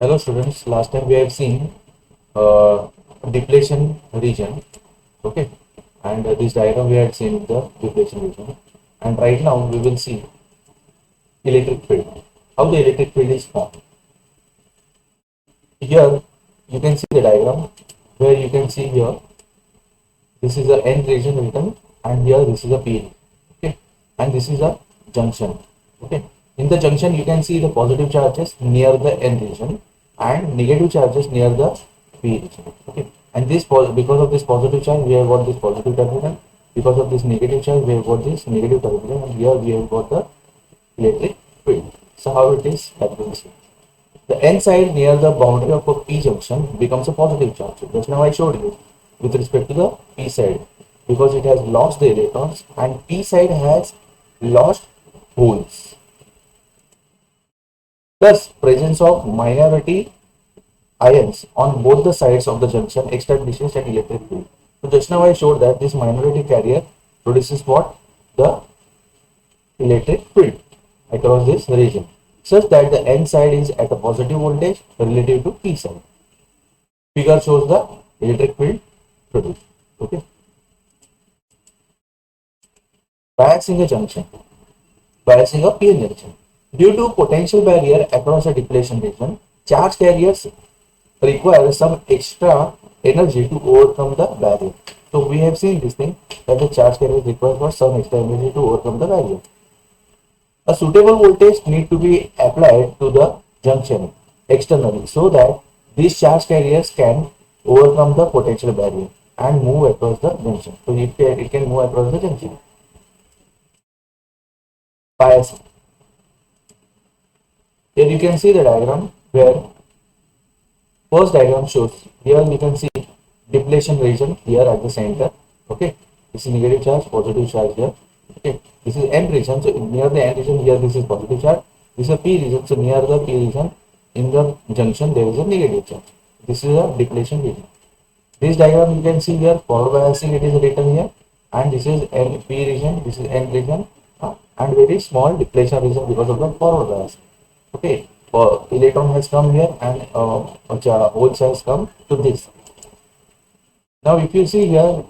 Hello students, last time we have seen depletion region, okay, and this diagram we had seen the depletion region, and right now we will see electric field, how the electric field is formed. Here you can see the diagram where you can see here this is the N region written and here this is a P region, okay, and this is a junction, okay. In the junction you can see the positive charges near the N region and negative charges near the P region, okay. And because of this positive charge we have got this positive terminal, because of this negative charge we have got this negative terminal, and here we have got the electric field. So how it is happens? The N side near the boundary of a P junction becomes a positive charge. Just now I showed you with respect to the P side, because it has lost the electrons and P side has lost holes. Thus, presence of minority ions on both the sides of the junction establishes an electric field. So just now I showed that this minority carrier produces what? The electric field across this region, such that the N side is at a positive voltage relative to P side. Figure shows the electric field produced. Okay. Biasing a junction. Biasing a PN junction. Due to potential barrier across a depletion region, charge carriers require some extra energy to overcome the barrier. So we have seen this thing that the charge carriers require for some extra energy to overcome the barrier. A suitable voltage need to be applied to the junction externally so that these charge carriers can overcome the potential barrier and move across the junction. So it can move across the junction. Bias. Here you can see the diagram where first diagram shows, here you can see depletion region here at the center. Okay, this is negative charge, positive charge here. Okay, this is N region, so near the N region here this is positive charge. This is a P region, so near the P region in the junction there is a negative charge. This is a depletion region. This diagram you can see here, forward biasing it is written here, and this is N P region, this is N region, and very small depletion region because of the forward biasing. Okay, electron has come here and holes has come to this. Now if you see here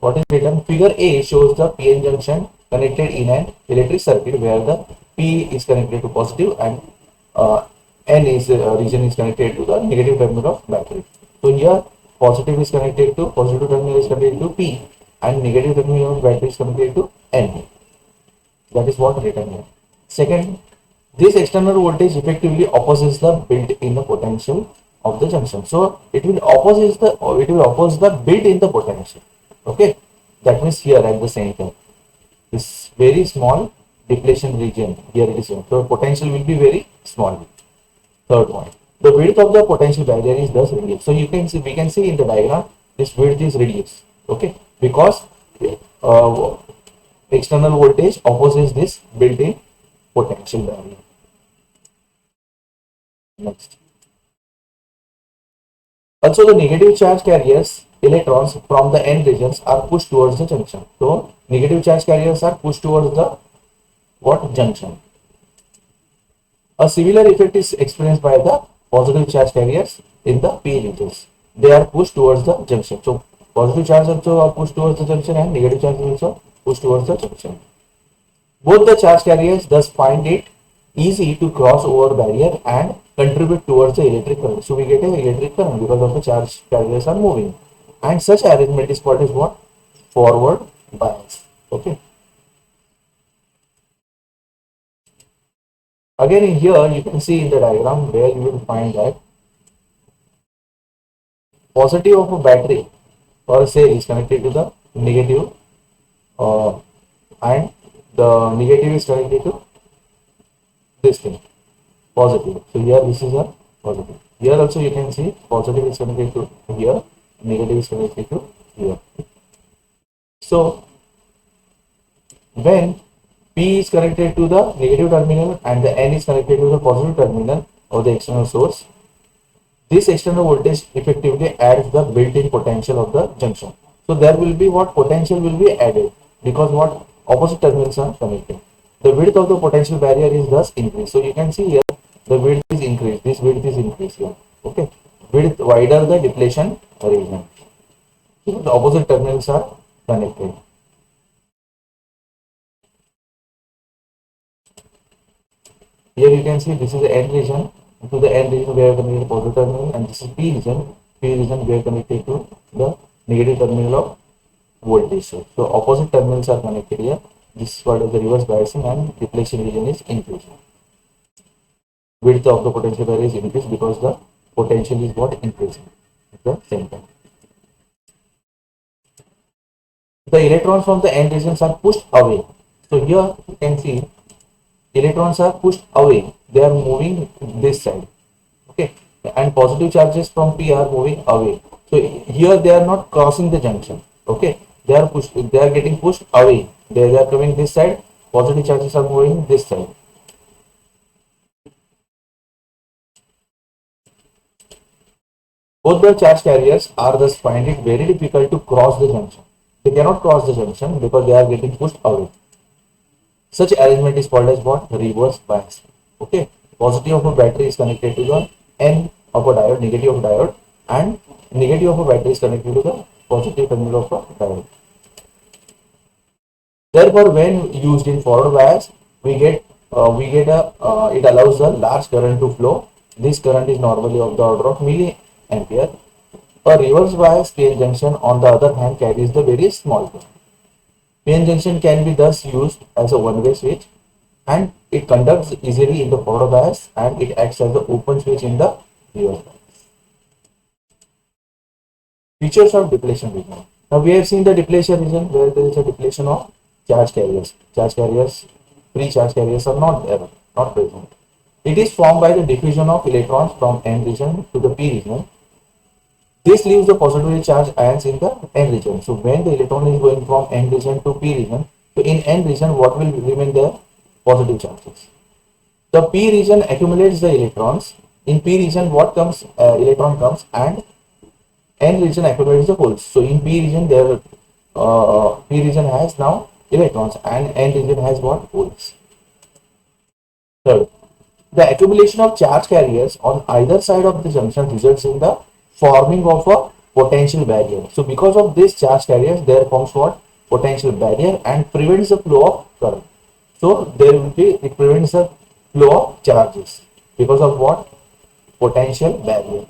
what is written, figure A shows the PN junction connected in an electric circuit where the P is connected to positive and N is region is connected to the negative terminal of battery. So here positive is connected to positive terminal is connected to P and negative terminal of battery is connected to N. That is what written here. Second, this external voltage effectively opposes the built-in potential of the junction. So it will oppose the built-in potential. Okay, that means here at the center, this very small depletion region here it is. So potential will be very small. Third point, the width of the potential barrier is thus reduced. So you can see, we can see in the diagram, this width is reduced. Okay, because uh, external voltage opposes this built-in potential barrier. Next. Also, the negative charge carriers electrons from the N regions are pushed towards the junction. So, negative charge carriers are pushed towards the what junction? A similar effect is experienced by the positive charge carriers in the P regions. They are pushed towards the junction. So, positive charge also are pushed towards the junction and negative charge also pushed towards the junction. Both the charge carriers thus find it easy to cross over barrier and contribute towards the electric current. So we get an electric current because of the charge carriers are moving. And such arrangement is called as what? Forward bias. Okay. Again in here you can see in the diagram where you will find that positive of a battery or say is connected to the negative and the negative is connected to this thing positive. So here this is a positive. Here also you can see positive is connected to here, negative is connected to here. So when P is connected to the negative terminal and the N is connected to the positive terminal of the external source, this external voltage effectively adds the built-in potential of the junction. So there will be what potential will be added because what opposite terminals are connected. The width of the potential barrier is thus increased. So you can see here the width is increased. This width is increased here. Okay, width wider the depletion region. So the opposite terminals are connected. Here you can see this is the N region. To the N region we are connected positive terminal, and this is P region. P region we are connected to the negative terminal of voltage source. So opposite terminals are connected here. This is called as the reverse biasing, and depletion region is increasing. Width of the potentiometer is increased because the potential is what increasing at the same time. The electrons from the N regions are pushed away. So here you can see electrons are pushed away. They are moving this side. Okay, and positive charges from P are moving away. So here they are not crossing the junction. Okay, they are pushed. They are getting pushed away. They are coming this side. Positive charges are moving this side. Both the charge carriers are thus find it very difficult to cross the junction. They cannot cross the junction because they are getting pushed away. Such arrangement is called as what? Reverse bias. Okay. Positive of a battery is connected to the N of a diode, negative of a diode, and negative of a battery is connected to the positive terminal of a diode. Therefore, when used in forward bias, it allows a large current to flow. This current is normally of the order of milliampere. A reverse bias PN junction, on the other hand, carries the very small current. PN junction can be thus used as a one-way switch, and it conducts easily in the forward bias, and it acts as the open switch in the reverse bias. Features of depletion region. Now we have seen the depletion region where there is a depletion of charge carriers. Free charge carriers are not there, not present. It is formed by the diffusion of electrons from N region to the P region. This leaves the positively charged ions in the N region. So when the electron is going from N region to P region, so in N region, what will remain there? Positive charges. The P region accumulates the electrons. In P region, what comes? Electron comes, and N region accumulates the holes. So in P region, P region has now electrons, and N region has what? Holes. Third, the accumulation of charge carriers on either side of the junction results in the forming of a potential barrier. So because of this charge carriers, there forms what? Potential barrier, and prevents the flow of current. So it prevents the flow of charges because of what? Potential barrier.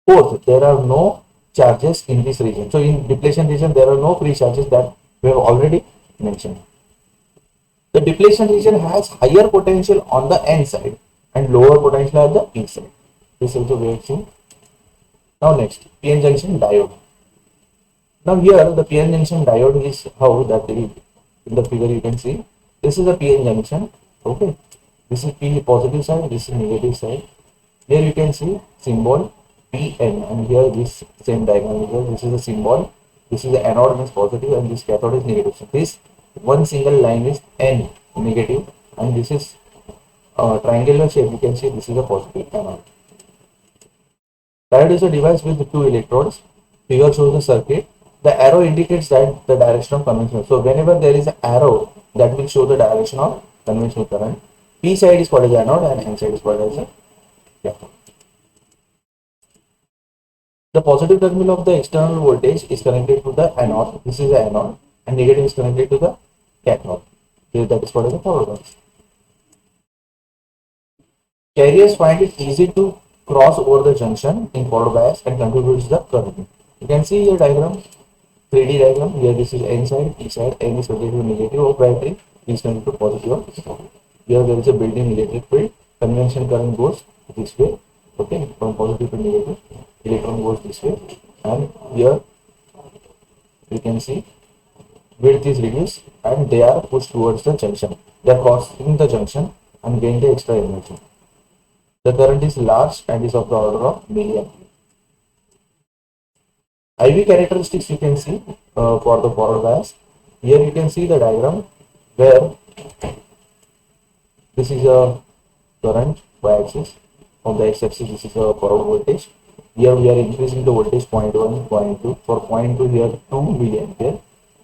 Fourth, there are no charges in this region. So in depletion region, there are no free charges that we have already mentioned. The depletion region has higher potential on the N side and lower potential at the P side. This is also we have seen. Now next, PN junction diode. Now here the PN junction diode is how that in the figure you can see. This is a PN junction. Okay, this is P positive side, this is negative side. Here you can see symbol PN, and here this same diagram here. This is a symbol. This is the anode means positive, and this cathode is negative. So this one single line is N negative, and this is triangular shape. You can see this is a positive anode. Diode is a device with two electrodes. Figure shows the circuit. The arrow indicates that the direction of conventional. So whenever there is an arrow, that will show the direction of conventional current. P side is called as anode, and N side is called as a cathode. The positive terminal of the external voltage is connected to the anode. This is the anode, and negative is connected to the cathode. That is called as the forward bias. Carriers find it easy to cross over the junction in forward bias and contributes the current. You can see your diagram, 3D diagram. Here this is N side, P side. N is connected to negative of battery, P is connected to positive. Here there is a built-in electric field. Convention current goes this way. Okay, from positive to negative, electron goes this way, and here you can see width is reduced, and they are pushed towards the junction. They are crossing the junction and gain the extra energy. The current is large and is of the order of milliampere. IV characteristics you can see for the forward bias. Here you can see the diagram where this is a current y-axis. On the x-axis, this is a forward voltage. Here we are increasing the voltage 0.1, 0.2. For 0.2 here 2 milliampere.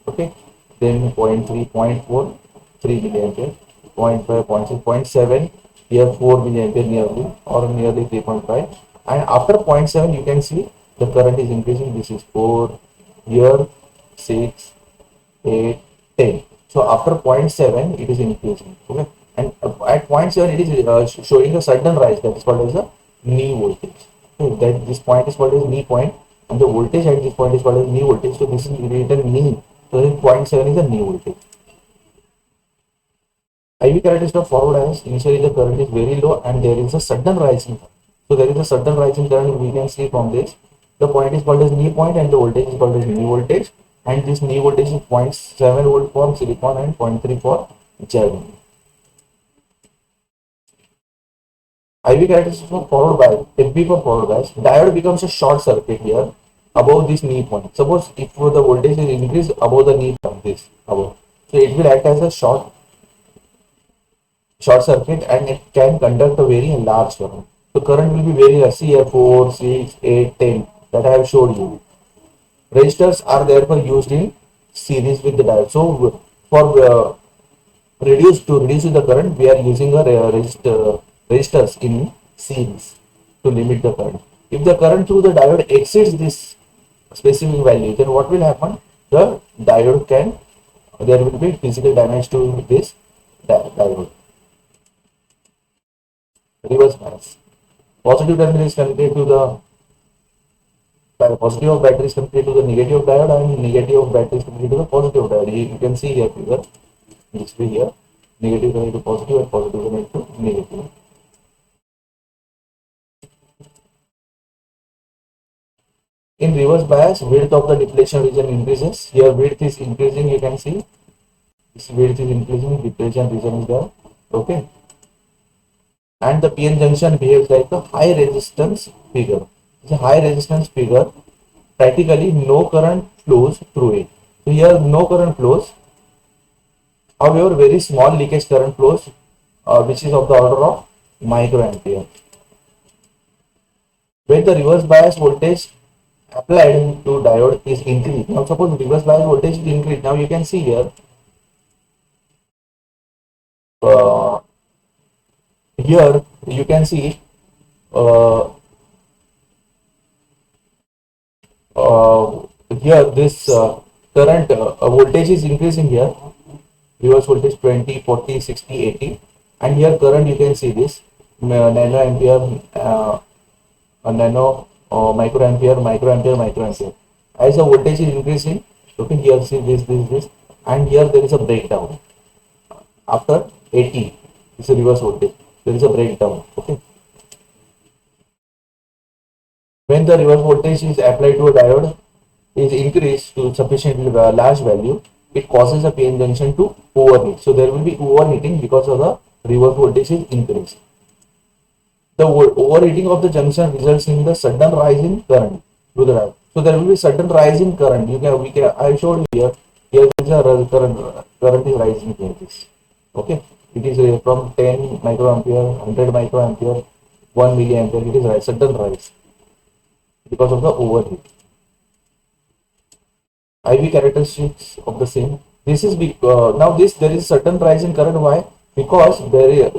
Okay. Then 0.3, 0.4, 3 milliampere. 0.5, 0.6, 0.7, here 4 milliampere nearly or nearly 3.5, and after 0.7 you can see the current is increasing. This is 4, here 6, 8, 10. So after 0.7 it is increasing. Okay, and at 0.7 it is showing a sudden rise, that is called as a knee voltage. So that this point is called as knee point, and the voltage at this point is called as knee voltage. So this is written knee. So 0.7 is a knee voltage. IV characteristic of forward bias, initially the current is very low and there is a sudden rise in current. So there is a sudden rise in current, we can see from this. The point is called as knee point and the voltage is called as knee voltage, and this knee voltage is 0.7 volt for silicon and 0.3 for germanium. IV characteristics for forward bias, FB for forward bias, diode becomes a short circuit here above this knee point. Suppose if the voltage is increased above the knee point, this above, so it will act as a short circuit and it can conduct a very large current. So current will be very less. See here 4, 6, 8, 10 that I have showed you. Resistors are therefore used in series with the diode. So for reduce the current, we are using a resistors in series to limit the current. If the current through the diode exceeds this specific value, then what will happen? The diode can, there will be physical damage to this diode. Reverse bias. Positive terminal is connected to the positive of battery is connected to the negative of diode, and negative of battery is connected to the positive of diode. You can see here figure, display here, negative connected to positive and positive connected to negative. In reverse bias, width of the depletion region increases. Here width is increasing, you can see. This width is increasing, depletion region is there. Okay. And the PN junction behaves like a high resistance figure. It's a high resistance figure. Practically no current flows through it. So here no current flows. However, very small leakage current flows, which is of the order of microampere. When the reverse bias voltage applied to diode is increased. Now suppose reverse bias voltage is increased. Now you can see here. Here you can see here this current voltage is increasing here. Reverse voltage 20, 40, 60, 80, and here current you can see this nano ampere, nano microampere. As the voltage is increasing, okay, here see this, and here there is a breakdown after 80. This is reverse voltage. There is a breakdown. Okay. When the reverse voltage is applied to a diode is increased to sufficiently large value, it causes a PN junction to overheat. So there will be overheating because of the reverse voltage is increased. The overheating of the junction results in the sudden rise in current through the diode. So there will be sudden rise in current. I showed you here. Here is a current is rising here. Okay. It is from 10 microampere, 100 microampere, 1 milliampere. It is a sudden rise because of the overheat. IV characteristics of the same. This is now there is certain rise in current. Why? Because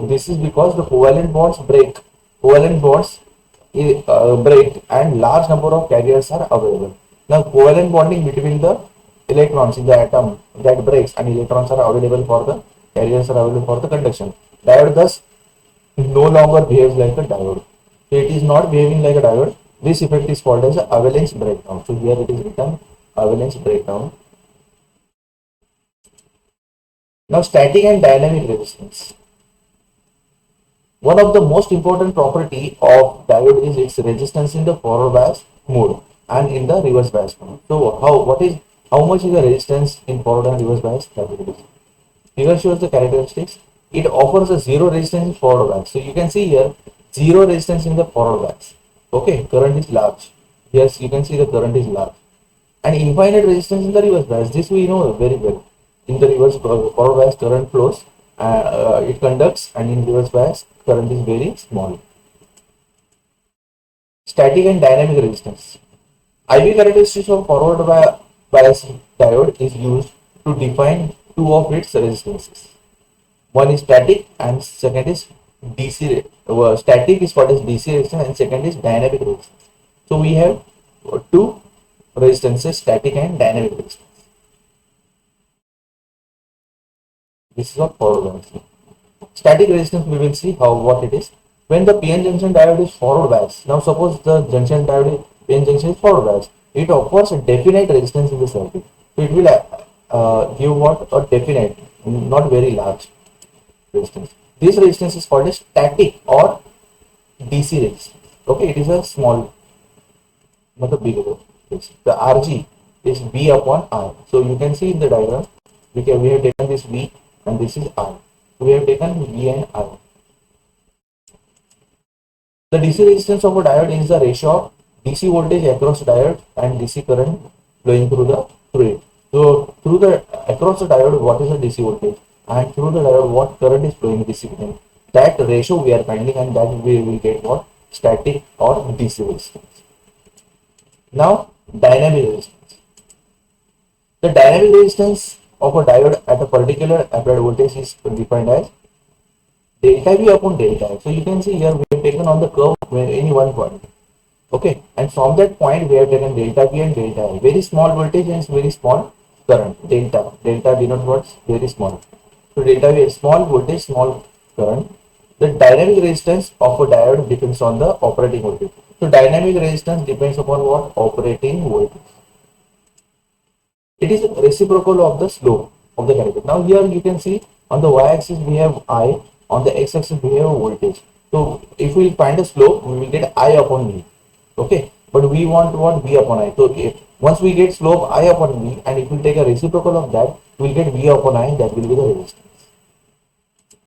this is because the covalent bonds break. Covalent bonds break and large number of carriers are available. Now covalent bonding between the electrons in the atom that breaks and electrons are available for the carriers are available for the conduction. Diode thus no longer behaves like a diode. So it is not behaving like a diode. This effect is called as a avalanche breakdown. So here it is written avalanche breakdown. Now static and dynamic resistance. One of the most important property of diode is its resistance in the forward bias mode and in the reverse bias mode. So how much is the resistance in forward and reverse bias? Figure shows the characteristics. It offers a zero resistance in forward bias. So you can see here zero resistance in the forward bias. Okay, current is large. Yes, you can see the current is large. And infinite resistance in the reverse bias. This we know very well. In the reverse forward bias, current flows, it conducts, and in reverse bias, current is very small. Static and dynamic resistance. IV characteristics of forward bias diode is used to define two of its resistances. One is static and second is DC, static is called as DC resistance, and second is dynamic resistance. So we have two resistances, static and dynamic resistance. This is what forward bias. Static resistance, we will see how what it is. When the PN junction diode is forward bias, now suppose the junction diode PN junction is forward bias, it offers a definite resistance in the circuit. So it will give what a definite, not very large resistance. This resistance is called a static or DC resistance. Okay, it is a small, not a big resistance. The RG is V upon R. So you can see in the diagram, we have taken this V and this is R. We have taken V and R. The DC resistance of a diode is the ratio of DC voltage across diode and DC current flowing through it. So through the across the diode, what is the DC voltage, and through the diode, what current is flowing DC current. That ratio we are finding, and that we will get what static or DC resistance. Now dynamic resistance. The dynamic resistance of a diode at a particular applied voltage is defined as delta V upon delta I. So you can see here we have taken on the curve any one point. Okay, and from that point we have taken delta V and delta I. Very small voltage and very small current. Delta denotes what? Very small. So delta V is small voltage, small current. The dynamic resistance of a diode depends on the operating voltage. So dynamic resistance depends upon what? Operating voltage. It is reciprocal of the slope of the current. Now here you can see on the y-axis we have I, on the x-axis we have voltage. So if we find a slope, we will get I upon V. Okay, but we want what? V upon I. So once we get slope I upon V, and if we take a reciprocal of that, we will get V upon I, that will be the resistance.